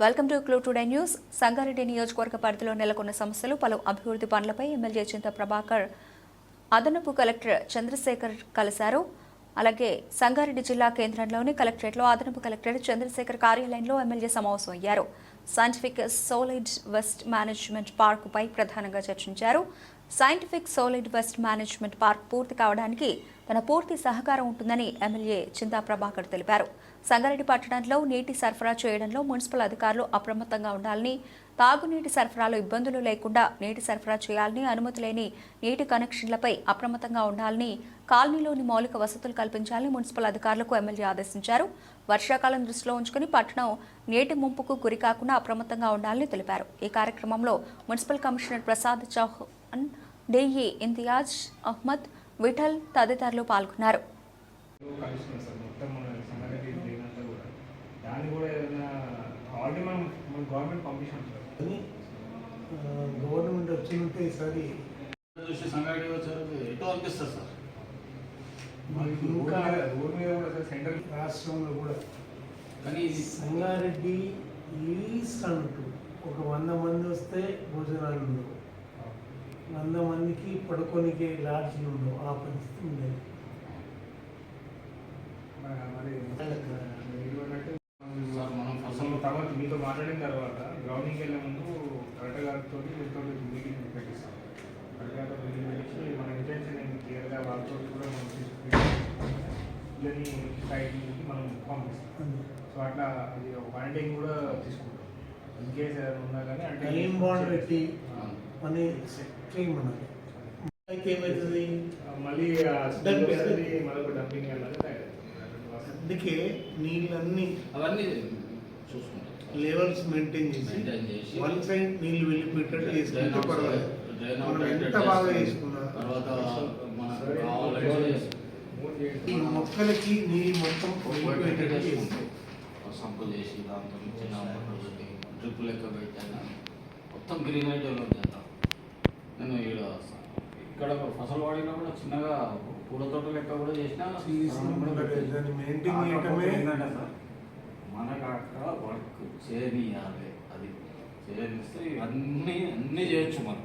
Welcome to clue today news. Sangareddy నియోజకవర్గ పరిధిలో నెలకొన్న సమస్యలు, పలు అభివృద్ధి పనులపై ఎమ్మెల్యే చింతా ప్రభాకర్ అదనపు కలెక్టర్ చంద్రశేఖర్ కలిశారు. అలాగే సంగారెడ్డి జిల్లా కేంద్రంలోని కలెక్టరేట్లో అదనపు కలెక్టర్ చంద్రశేఖర్ కార్యాలయంలో ఎమ్మెల్యే సమావేశం అయ్యారు. సైంటిఫిక్ సోలిడ్ వేస్ట్ మేనేజ్మెంట్ పార్కుపై ప్రధానంగా చర్చించారు. Scientific solid waste management park పూర్తి కావడానికి తన పూర్తి సహకారం ఉంటుందని ఎమ్మెల్యే చింతా ప్రభాకర్ తెలిపారు. సంగారెడ్డి పట్టణంలో నీటి సరఫరా చేయడంలో మున్సిపల్ అధికారులు అప్రమత్తంగా ఉండాలని, తాగునీటి సరఫరాలో ఇబ్బందులు లేకుండా నీటి సరఫరా చేయాలని, అనుమతి లేని నీటి కనెక్షన్లపై అప్రమత్తంగా ఉండాలని, కాలనీలోని మౌలిక వసతులు కల్పించాలని మున్సిపల్ అధికారులకు ఎమ్మెల్యే ఆదేశించారు. వర్షాకాలం దృష్టిలో ఉంచుకుని పట్టణం నీటి ముంపుకు గురికాకుండా అప్రమత్తంగా ఉండాలని తెలిపారు. ఈ కార్యక్రమంలో municipal commissioner Prasad Chauhan, DE Imtiaz Ahmed, Vithal తదితరులు పాల్గొన్నారు. గవర్నమెంట్ వచ్చి ఉంటే ఈసారి చూసి సంగారెడ్డి వచ్చారు ఎటో అనిపిస్తుంది సార్. ఇంకా సెంట్రల్ రాష్ట్రంలో కూడా కానీ సంగారెడ్డి ఈస్ట్ అంటూ ఒక 100 మంది వస్తే భోజనాలు ఉండవు, 100 మందికి పడుకోనికే లాడ్జ్లు ఉండవు. ఆ పరిస్థితి ఉండేది. మనం ఫస్ట్ తర్వాత మీతో మాట్లాడిన తర్వాత గ్రౌండింగ్కి వెళ్ళే ముందు కలెక్టర్ గారితో మీతో మీటింగ్ పెట్టిస్తాం. కలెక్టర్ గారితో మీటింగ్ పెట్టించి మన ఇంటెన్షన్ ఏంటి క్లియర్గా వాళ్ళతో కూడా మనం తీసుకుని సైడ్ మనం పంపిస్తాం. సో అట్లా అది ఒక పాయింటింగ్ కూడా తీసుకుంటాం. ఇన్ కేసు ఏదైనా ఉన్నా కానీ అంటే టైం బాండ్ పెట్టి పని చేయమన్నది అయితే ఏమవుతుంది, మళ్ళీ మరొక డంపింగ్ అన్నది. అందుకే నీళ్ళన్నీ అవన్నీ చూసుకుంటాం, లెవెల్స్ మెయింటైన్ చేసి వన్ సైడ్ నీళ్ళు వెళ్ళిపోయేటట్టు చేసుకుంటే పర్వాలేదు. మనం ఎంత బాగా చేసుకున్నా తర్వాత ఈ మొక్కలకి నీళ్ళు మొత్తం వెళ్ళిపోయేటట్టు చేసుకుంటాం. సంపులు చేసి దాంతో చిన్న డ్రిప్ లెక్క పెట్టాను, మొత్తం గ్రీనరీ డెవలప్ చేద్దాం. నేను ఇక్కడ ఫసల్ వాడిలో కూడా చిన్నగా పూల తోట లెక్క కూడా చేసినా మనకు అక్కడ వర్క్ చేయనియాలి. అది చేయనిస్తే అన్నీ చేయొచ్చు. మనం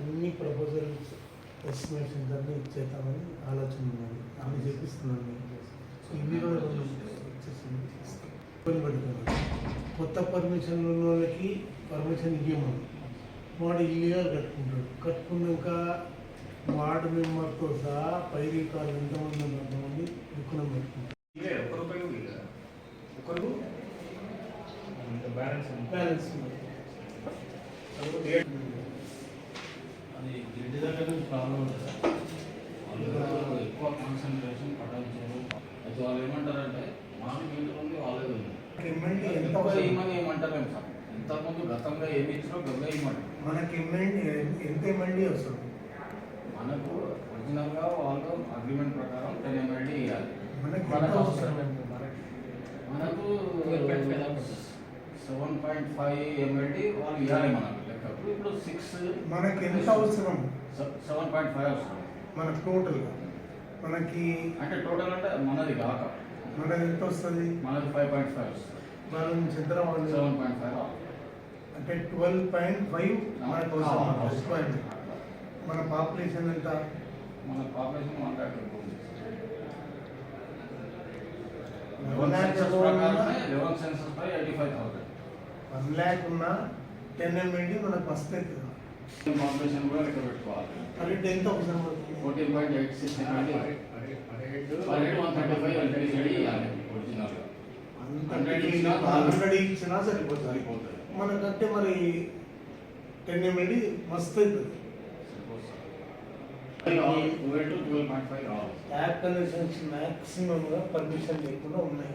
అన్ని ప్రపోజల్స్ ఎస్టిమేషన్స్ అన్నీ ఇచ్చేద్దామని ఆలోచన ఉన్నది. అన్ని చెప్పిస్తున్నాను. ఇవి కూడా పెడుతున్నాను. కొత్త పర్మిషన్ ఉన్న వాళ్ళకి పర్మిషన్ ఇవ్వమని వాడు ఇల్లుగా కట్టుకున్నాక వార్డు మెంబర్తో సహా పై రికార్డు ఎంతమంది అంతమంది దుఃఖం పెట్టుకుంటారు. బ్యాలెన్స్ అది గ్రిడ్ దగ్గర నుంచి ప్రాబ్లం ఉంటుంది సార్. వాళ్ళు ఎక్కువ కాన్సన్ట్రేషన్ పట్టించారు. అయితే వాళ్ళు ఏమంటారంటే మాకు మీటర్ ఉంది, వాళ్ళే ఉంది ఇమ్మని ఏమంటారేమో సార్. ఇంతకుముందు గతంగా ఏమి ఇచ్చినా గతంగా ఇమ్మంటారు. మనకి ఎంత MLD వస్తుంది? మనకు ఒరిజినల్గా వాళ్ళు అగ్రిమెంట్ ప్రకారం 10 MLD ఇవ్వాలి. మనకు 7.5 MLD వాళ్ళు ఇవ్వాలి మనకు లెక్కప్పుడు. ఇప్పుడు 6 మనకి ఎంత అవసరం? 7.5 అవసరం మనకు టోటల్గా. మనకి అంటే టోటల్ అంటే మనది కాక మనది ఎంత వస్తుంది? మనది 5.5 వస్తుంది. మన నుంచి ఎంత రావాలి? 7.5 అంటే 12.5 మనకు అవసరం. మన పాపులేషన్ ఎంత? మన పాపులేషన్ 1,00,000 సెన్సస్ పై 85,000. 1 lakh ఉన్నా 10 MLD మనకు వస్తుంది. పాపులేషన్ కూడా లెక్క పెట్టుకోవాలి. అది 10,000 14.86 MLD 135 LTD ఇవ్వాలి. ఒరిజినల్గా 100 ఇచ్చినా సరిపోతుంది. మనకంటే మరి 10 MLD మస్తు అవుతుంది. ట్యాప్ కనెక్షన్స్ మ్యాక్సిమంగా పర్మిషన్ లేకుండా ఉన్నాయి.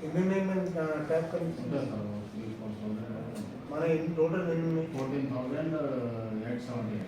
ఎన్ని ట్యాప్ కనెక్షన్ మన టోటల్ ఎన్ని ఉన్నాయి? 14,870.